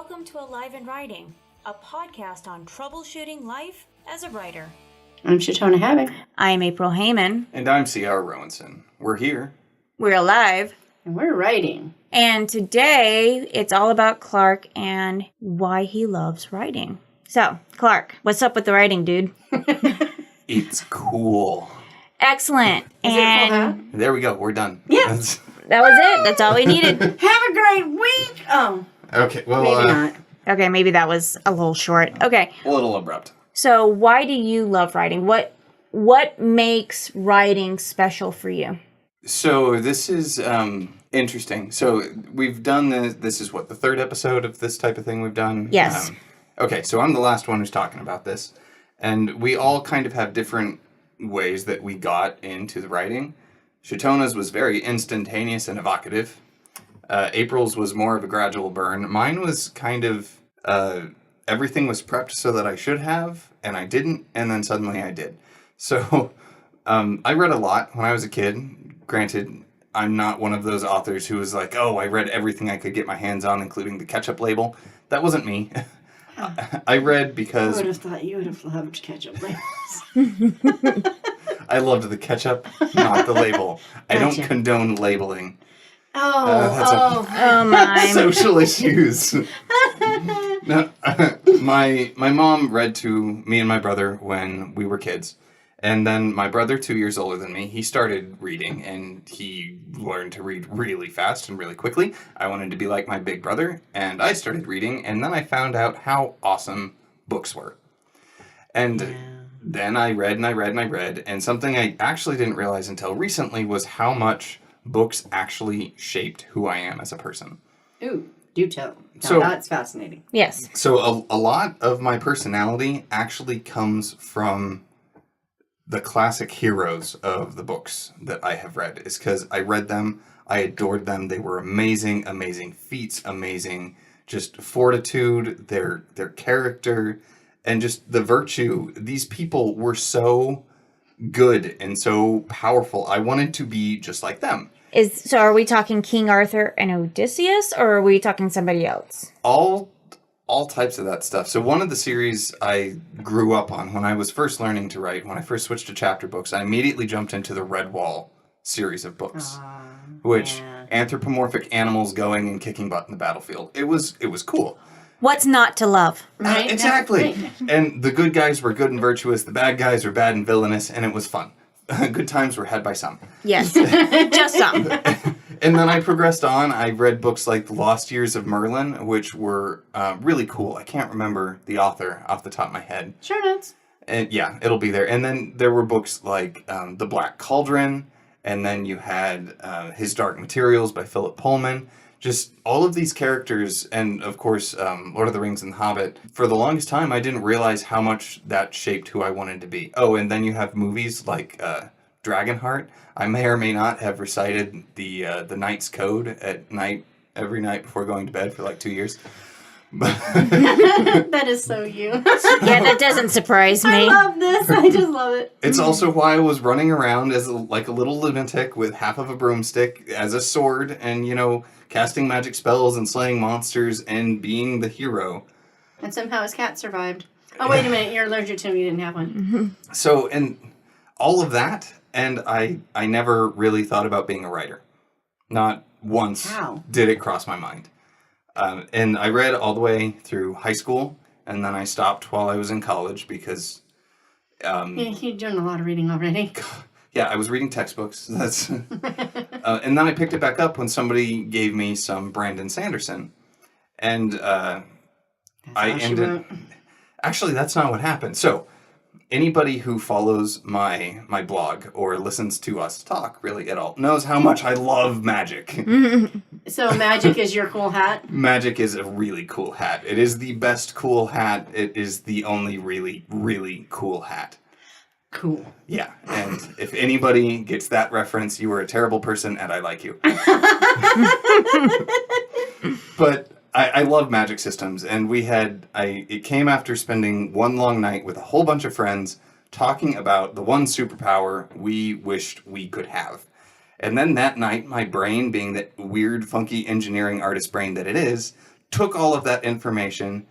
Welcome to Alive in Writing, a podcast on troubleshooting life as a writer. I'm Chautona Havoc. I'm April Heyman. And I'm C.R. Rowanson. We're here. We're alive. And we're writing. And today, it's all about Clark and why he loves writing. So, Clark, what's up with the writing, dude? It's cool. Excellent. And There we go. We're done. Yeah. that was it. That's all we needed. Have a great week. Oh. Okay, well, Maybe not. Okay, maybe that was a little short. Okay. A little abrupt. So, why do you love writing? What makes writing special for you? So this is interesting. So we've done this is what, the third episode of this type of thing we've done? Yes. Okay, so I'm the last one who's talking about this. And we all kind of have different ways that we got into the writing. Chautona's was very instantaneous and evocative. April's was more of a gradual burn. Mine was kind of, everything was prepped so that I should have, and I didn't, and then suddenly I did. So I read a lot when I was a kid. Granted, I'm not one of those authors who was like, oh, I read everything I could get my hands on, including the ketchup label. That wasn't me. I read because... I would have thought you would have loved ketchup labels. I loved the ketchup, not the label. I don't Gotcha. condone labeling. Oh my. Social issues. No, my mom read to me and my brother when we were kids. And then my brother, 2 years older than me, he started reading, and he learned to read really fast and really quickly. I wanted to be like my big brother, and I started reading, and then I found out how awesome books were. And then I read and I read and I read, and something I actually didn't realize until recently was how much books actually shaped who I am as a person. Ooh, do tell. So- That's fascinating. Yes. So a lot of my personality actually comes from the classic heroes of the books that I have read. Is because I read them, I adored them, they were amazing, amazing feats, amazing just fortitude, their character, and just the virtue. These people were so good and so powerful. I wanted to be just like them. So are we talking King Arthur and Odysseus, or are we talking somebody else? All types of that stuff. So one of the series I grew up on when I was first learning to write, when I first switched to chapter books, I immediately jumped into the Redwall series of books, which anthropomorphic animals going and kicking butt in the battlefield. It was cool. What's not to love? Right? Exactly. Right. And the good guys were good and virtuous, the bad guys were bad and villainous, and it was fun. Good times were had by some. Yes. Just some. And then I progressed on. I read books like The Lost Years of Merlin, which were really cool. I can't remember the author off the top of my head. Sure notes. And yeah, it'll be there. And then there were books like The Black Cauldron, and then you had His Dark Materials by Philip Pullman. Just all of these characters, and of course, Lord of the Rings and The Hobbit. For the longest time, I didn't realize how much that shaped who I wanted to be. Oh, and then you have movies like Dragonheart. I may or may not have recited the Knight's Code at night, every night before going to bed for like 2 years. That is so you. Yeah, that doesn't surprise me. I love this. I just love it. It's also why I was running around as like a little lunatic with half of a broomstick as a sword and, casting magic spells and slaying monsters and being the hero. And somehow his cat survived. Oh, wait a minute. You're allergic to him. You didn't have one. So, and all of that, and I never really thought about being a writer. Not once did it cross my mind. And I read all the way through high school, and then I stopped while I was in college because... You're doing a lot of reading already. Yeah, I was reading textbooks. That's and then I picked it back up when somebody gave me some Brandon Sanderson. And I ended... Actually, that's not what happened. So, anybody who follows my blog or listens to us talk really at all knows how much I love magic. So magic is your cool hat? Magic is a really cool hat. It is the best cool hat. It is the only really, really cool hat. Cool. Yeah, and if anybody gets that reference, you are a terrible person and I like you. But I love magic systems, and it came after spending one long night with a whole bunch of friends talking about the one superpower we wished we could have. And then that night, my brain, being that weird, funky engineering artist brain that it is, took all of that information,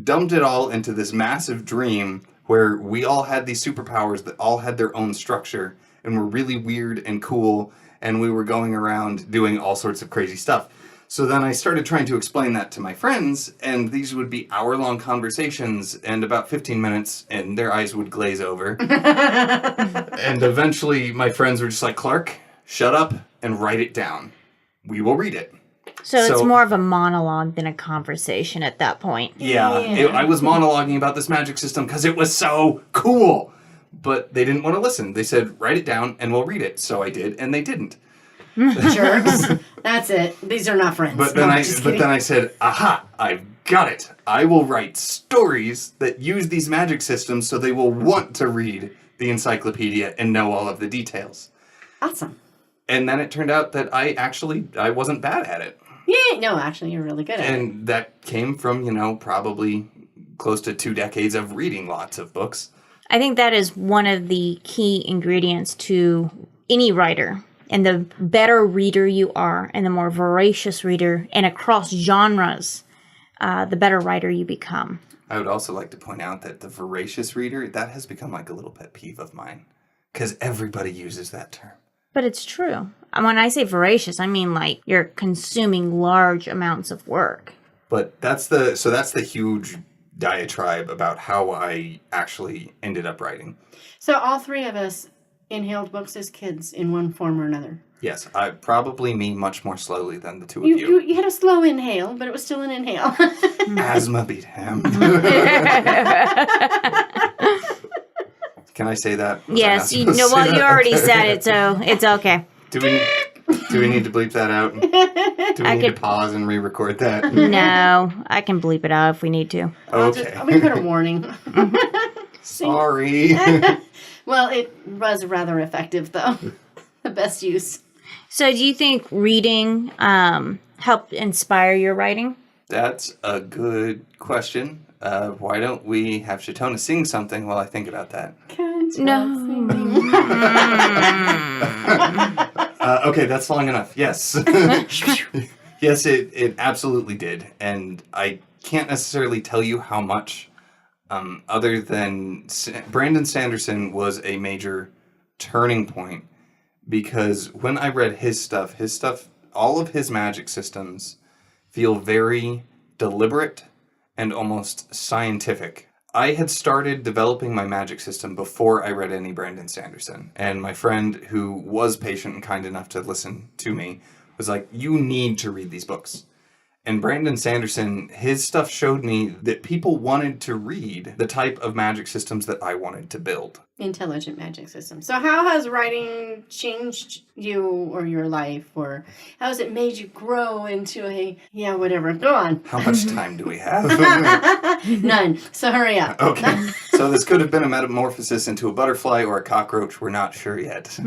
dumped it all into this massive dream where we all had these superpowers that all had their own structure and were really weird and cool, and we were going around doing all sorts of crazy stuff. So then I started trying to explain that to my friends, and these would be hour-long conversations, and about 15 minutes, and their eyes would glaze over. And eventually my friends were just like, Clark, shut up and write it down. We will read it. So it's more of a monologue than a conversation at that point. Yeah, I was monologuing about this magic system because it was so cool. But they didn't want to listen. They said, write it down and we'll read it. So I did, and they didn't. Jerks. That's it. These are not friends. But then I said, aha, I've got it. I will write stories that use these magic systems so they will want to read the encyclopedia and know all of the details. Awesome. And then it turned out that I wasn't bad at it. Yeah, no, actually, you're really good at it. And that came from, probably close to 2 decades of reading lots of books. I think that is one of the key ingredients to any writer. And the better reader you are, and the more voracious reader, and across genres, the better writer you become. I would also like to point out that the voracious reader, that has become like a little pet peeve of mine. Because everybody uses that term. But it's true. When I say voracious, I mean like you're consuming large amounts of work. But that's the huge diatribe about how I actually ended up writing. So all 3 of us inhaled books as kids in one form or another. Yes, me much more slowly than the 2 of you. You had a slow inhale, but it was still an inhale. Asthma beat him. Can I say that? Yes, you already said it, so it's okay. Do we need to bleep that out? Do we need to pause and re-record that? No, I can bleep it out if we need to. Okay. We put a warning. Sorry. Well, it was rather effective, though. The best use. So do you think reading helped inspire your writing? That's a good question. Why don't we have Chautona sing something while I think about that? No. Okay, that's long enough. Yes. Yes, it absolutely did. And I can't necessarily tell you how much, other than Brandon Sanderson was a major turning point. Because when I read his stuff, all of his magic systems feel very deliberate and almost scientific. I had started developing my magic system before I read any Brandon Sanderson. And my friend, who was patient and kind enough to listen to me, was like, you need to read these books. And Brandon Sanderson, his stuff showed me that people wanted to read the type of magic systems that I wanted to build. Intelligent magic system. So how has writing changed you or your life? Or how has it made you grow into whatever. Go on. How much time do we have? None. So hurry up. Okay. So this could have been a metamorphosis into a butterfly or a cockroach. We're not sure yet.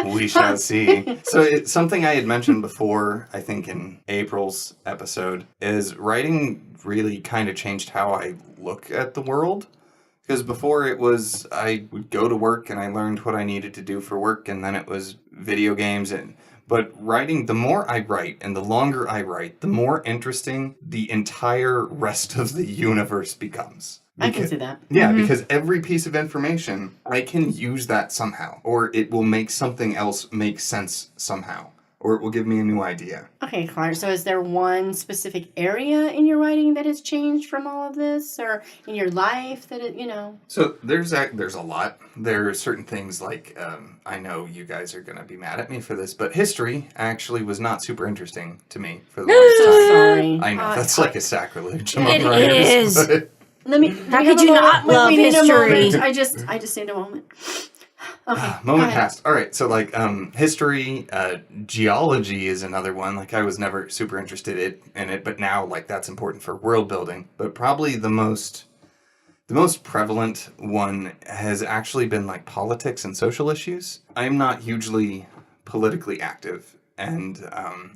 We shall see. So it's something I had mentioned before, I think in April's episode, is writing really kind of changed how I look at the world. Because before it was, I would go to work and I learned what I needed to do for work, and then it was video games. But writing, the more I write and the longer I write, the more interesting the entire rest of the universe becomes. I can see that. Yeah, because every piece of information, I can use that somehow. Or it will make something else make sense somehow. Or it will give me a new idea. Okay, Clark. So is there one specific area in your writing that has changed from all of this? Or in your life that So there's a lot. There are certain things like, I know you guys are going to be mad at me for this, but history actually was not super interesting to me for the longest time. Sorry. I know, that's like a sacrilege among It writers. is. But How could you not love history? I just need a moment. Okay. moment passed. All right, so history, geology is another one. Like I was never super interested in it, but now that's important for world building. But probably the most prevalent one has actually been politics and social issues. I'm not hugely politically active, and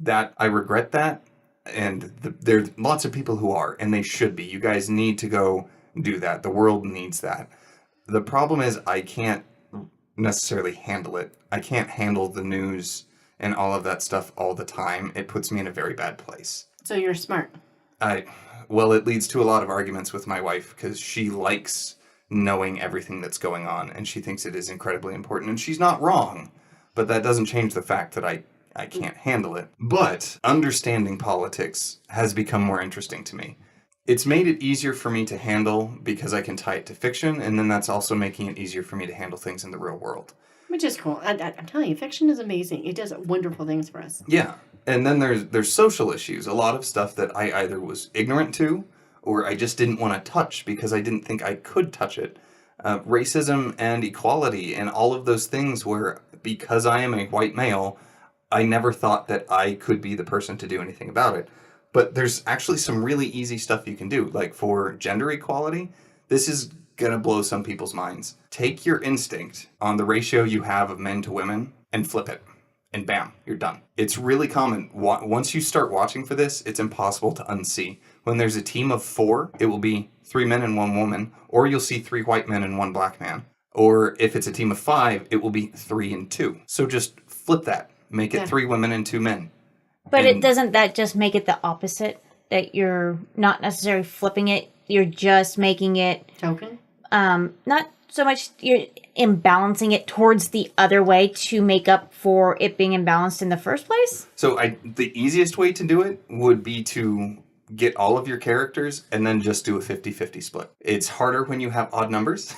that I regret that. And there's lots of people who are, and they should be. You guys need to go do that. The world needs that. The problem is I can't necessarily handle it. I can't handle the news and all of that stuff all the time. It puts me in a very bad place. So you're smart. Well, it leads to a lot of arguments with my wife because she likes knowing everything that's going on, and she thinks it is incredibly important, and she's not wrong, but that doesn't change the fact that I can't handle it. But understanding politics has become more interesting to me. It's made it easier for me to handle because I can tie it to fiction, and then that's also making it easier for me to handle things in the real world. Which is cool. I'm telling you, fiction is amazing. It does wonderful things for us. Yeah. And then there's social issues, a lot of stuff that I either was ignorant to or I just didn't want to touch because I didn't think I could touch it. Racism and equality and all of those things where, because I am a white male, I never thought that I could be the person to do anything about it. But there's actually some really easy stuff you can do. Like for gender equality, this is going to blow some people's minds. Take your instinct on the ratio you have of men to women and flip it. And bam, you're done. It's really common. Once you start watching for this, it's impossible to unsee. When there's a team of 4, it will be 3 men and 1 woman, or you'll see 3 white men and 1 black man. Or if it's a team of 5, it will be 3 and 2. So just flip that. Make it 3 women and 2 men. But it doesn't that just make it the opposite? That you're not necessarily flipping it, you're just making it... Token? Not so much you're imbalancing it towards the other way to make up for it being imbalanced in the first place? So the easiest way to do it would be to get all of your characters and then just do a 50-50 split. It's harder when you have odd numbers.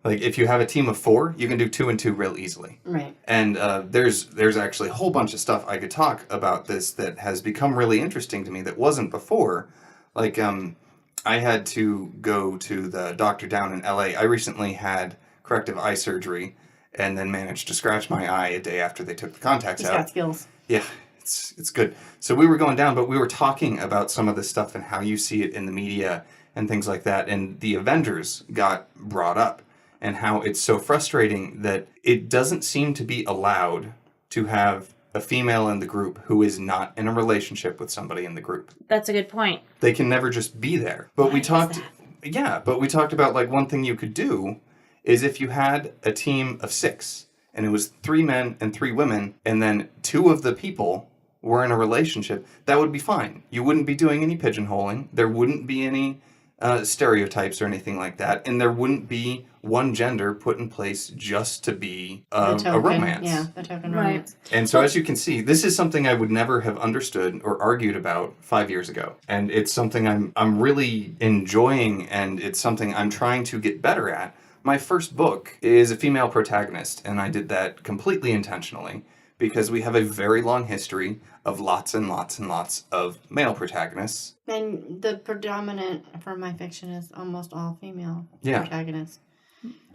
Like if you have a team of 4, you can do 2 and 2 real easily. Right. And there's actually a whole bunch of stuff I could talk about this that has become really interesting to me that wasn't before. Like I had to go to the doctor down in LA. I recently had corrective eye surgery and then managed to scratch my eye a day after they took the contacts out. He's got skills. Yeah, it's good. So we were going down, but we were talking about some of this stuff and how you see it in the media and things like that. And the Avengers got brought up and how it's so frustrating that it doesn't seem to be allowed to have a female in the group who is not in a relationship with somebody in the group. That's a good point. They can never just be there. But we talked about like one thing you could do is if you had a team of 6 and it was 3 men and 3 women and then 2 of the people were in a relationship, that would be fine. You wouldn't be doing any pigeonholing. There wouldn't be any stereotypes or anything like that. And there wouldn't be one gender put in place just to be a romance. Yeah, the token romance. And so as you can see, this is something I would never have understood or argued about 5 years ago. And it's something I'm really enjoying, and it's something I'm trying to get better at. My first book is a female protagonist, and I did that completely intentionally because we have a very long history of lots and lots and lots of male protagonists. And the predominant for my fiction is almost all female protagonists.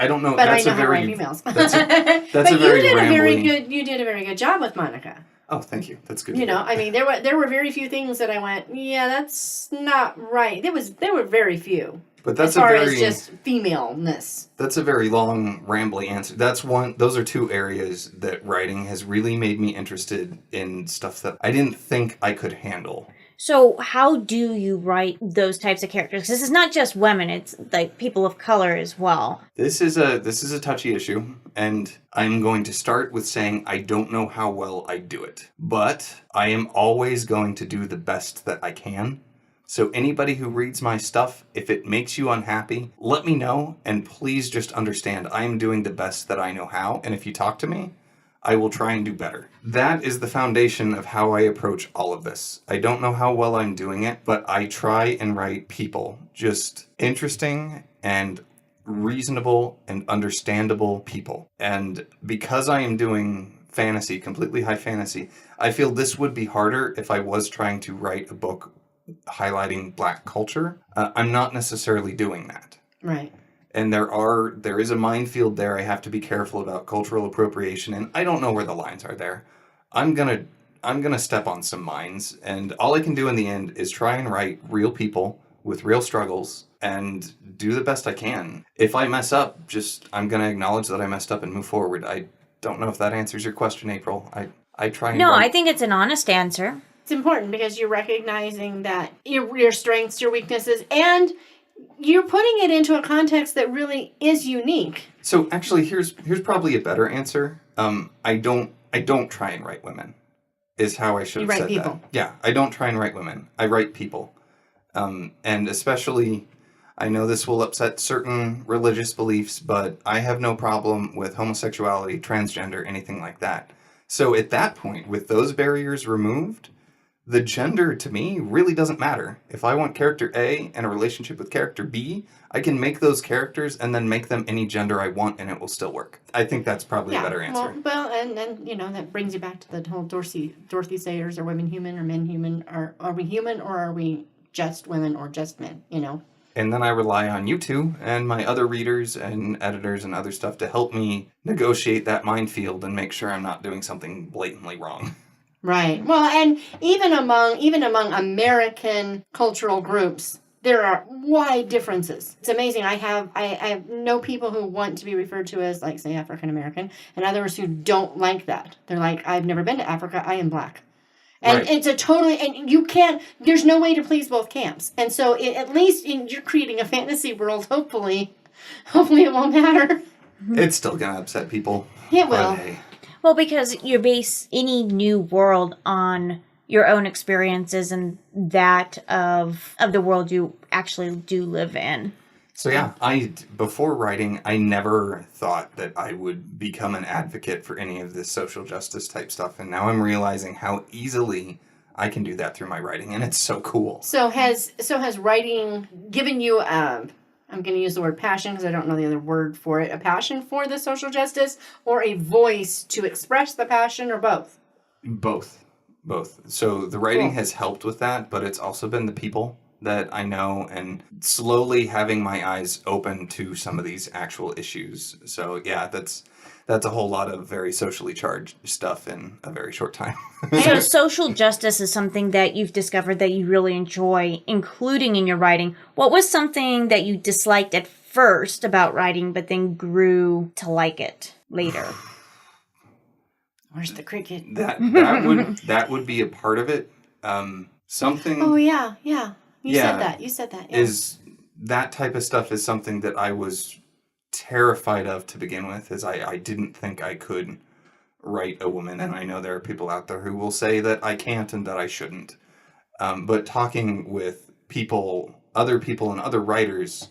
I don't know. But that's I know a very, how to write females. That's a but very you did a very good job with Monica. Oh, thank you. That's good. You know, I mean, there were very few things that I went, yeah, that's not right. There were very few. But that's as far as just femaleness. That's a very long, rambly answer. Those are 2 areas that writing has really made me interested in stuff that I didn't think I could handle. So how do you write those types of characters? Because this is not just women, it's like people of color as well. This is a touchy issue, and I'm going to start with saying I don't know how well I do it. But I am always going to do the best that I can. So anybody who reads my stuff, if it makes you unhappy, let me know, and please just understand I am doing the best that I know how, and if you talk to me, I will try and do better. That is the foundation of how I approach all of this. I don't know how well I'm doing it, but I try and write people. Just interesting and reasonable and understandable people. And because I am doing fantasy, completely high fantasy, I feel this would be harder if I was trying to write a book highlighting Black culture. I'm not necessarily doing that. Right. And there is a minefield there. I have to be careful about cultural appropriation, and I don't know where the lines are there. I'm gonna step on some mines, and all I can do in the end is try and write real people with real struggles and do the best I can. If I mess up, I'm gonna acknowledge that I messed up and move forward. I don't know if that answers your question, April. I try and I think it's an honest answer. It's important because you're recognizing that your strengths, your weaknesses, and you're putting it into a context that really is unique. So actually, here's probably a better answer. I don't try and write women, is how I should have said that. You write people. Yeah, I don't try and write women. I write people. And especially, I know this will upset certain religious beliefs, but I have no problem with homosexuality, transgender, anything like that. So at that point, with those barriers removed, the gender to me really doesn't matter. If I want character A and a relationship with character B, I can make those characters and then make them any gender I want and it will still work. I think that's probably a better answer. Well, and that brings you back to the whole Dorothy Sayers, are women human or men human? Are we human or are we just women or just men, And then I rely on you two and my other readers and editors and other stuff to help me negotiate that minefield and make sure I'm not doing something blatantly wrong. Right. Well, and even among American cultural groups, there are wide differences. It's amazing. I know people who want to be referred to as, like, say, African American, and others who don't like that. They're like, I've never been to Africa. I am black. And right. It's a totally, and you can't, there's no way to please both camps. And so at least you're creating a fantasy world, hopefully it won't matter. It's still going to upset people. It will. Hey. Well, because you base any new world on your own experiences and that of the world you actually do live in. So yeah, before writing, I never thought that I would become an advocate for any of this social justice type stuff. And now I'm realizing how easily I can do that through my writing. And it's so cool. So has writing given you, I'm going to use the word passion because I don't know the other word for it, a passion for the social justice or a voice to express the passion, or both? Both. So the writing has helped with that, but it's also been the people that I know and slowly having my eyes open to some of these actual issues. So yeah, that's a whole lot of very socially charged stuff in a very short time. So social justice is something that you've discovered that you really enjoy including in your writing. What was something that you disliked at first about writing, but then grew to like it later? Where's the cricket? That would be a part of it. Something. Oh yeah. You said that. Yeah. Is that type of stuff is something that I was terrified of to begin with, as I didn't think I could write a woman, and I know there are people out there who will say that I can't and that I shouldn't. But talking with other people and other writers,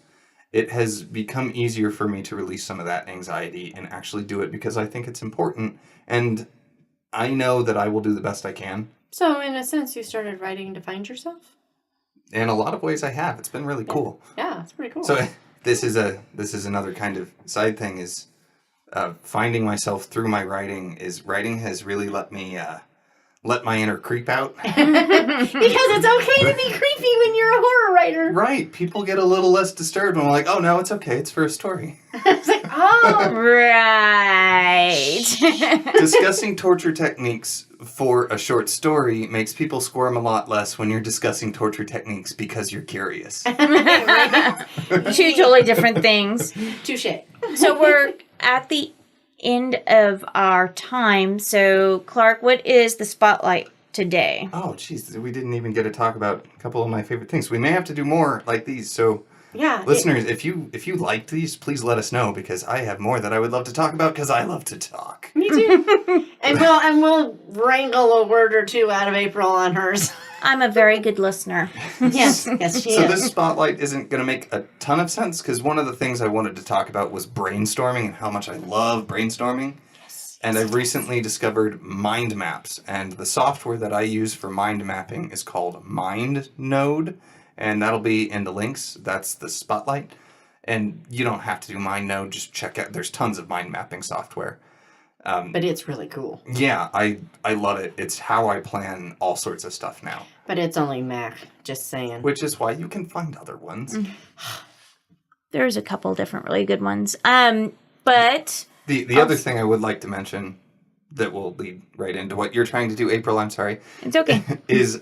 it has become easier for me to release some of that anxiety and actually do it because I think it's important, and I know that I will do the best I can. So in a sense, you started writing to find yourself? In a lot of ways I have. It's been really cool. Yeah, it's pretty cool. So this is another kind of side thing is finding myself through my writing. Writing has really let me let my inner creep out. Because it's okay to be creepy when you're a horror writer. Right. People get a little less disturbed when I'm like, oh no, it's okay. It's for a story. It's like, oh. Right. Discussing torture techniques for a short story makes people squirm a lot less when you're discussing torture techniques because you're curious. Two totally different things. Touche. So we're at the end of our time. So, Clark, what is the spotlight today? Oh, jeez. We didn't even get to talk about a couple of my favorite things. We may have to do more like these. So, yeah, listeners, if you liked these, please let us know, because I have more that I would love to talk about because I love to talk. Me too. and we'll wrangle a word or two out of April on hers. I'm a very good listener. Yes, she is. So this spotlight isn't going to make a ton of sense, because one of the things I wanted to talk about was brainstorming and how much I love brainstorming. Yes. And I've recently discovered mind maps, and the software that I use for mind mapping is called MindNode, and that'll be in the links. That's the spotlight. And you don't have to do MindNode, just check out. There's tons of mind mapping software. But it's really cool. Yeah, I love it. It's how I plan all sorts of stuff now. But it's only Mac, just saying. Which is why you can find other ones. There's a couple different really good ones. But the other thing I would like to mention that will lead right into what you're trying to do, April, I'm sorry. It's okay. Is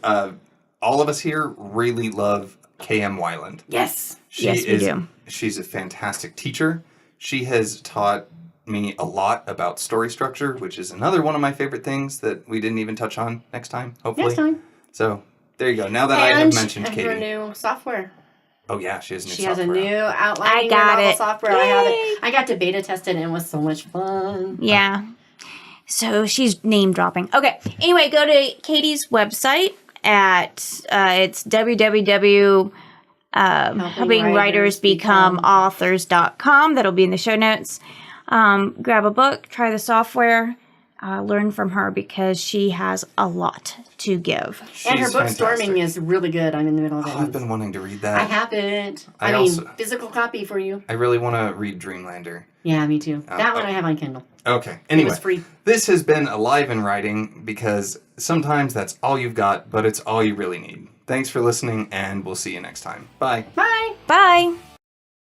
all of us here really love K.M. Weiland. Yes. We do. She's a fantastic teacher. She has taught me a lot about story structure, which is another one of my favorite things that we didn't even touch on next time, hopefully. Next time. So, there you go. Now that I have mentioned Katie. And her new software. Oh, yeah, she has new software. software. She has a new outlining novel software. Yay. I have it. I got to beta test it, and it was so much fun. Yeah. So, she's name dropping. Okay. Anyway, go to Katie's website at, it's www.ahem Helping Writers Become Authors.com. That'll be in the show notes. Grab a book, try the software, learn from her because she has a lot to give. And her book, fantastic. Storming, is really good. I'm in the middle of it. I've been wanting to read that. I haven't. I mean, also- physical copy for you. I really want to read Dreamlander. Yeah, me too. That one I have on Kindle. Okay. Anyway, It was free. this has been Alive in Writing because sometimes that's all you've got, but it's all you really need. Thanks for listening, and we'll see you next time. Bye. Bye. Bye.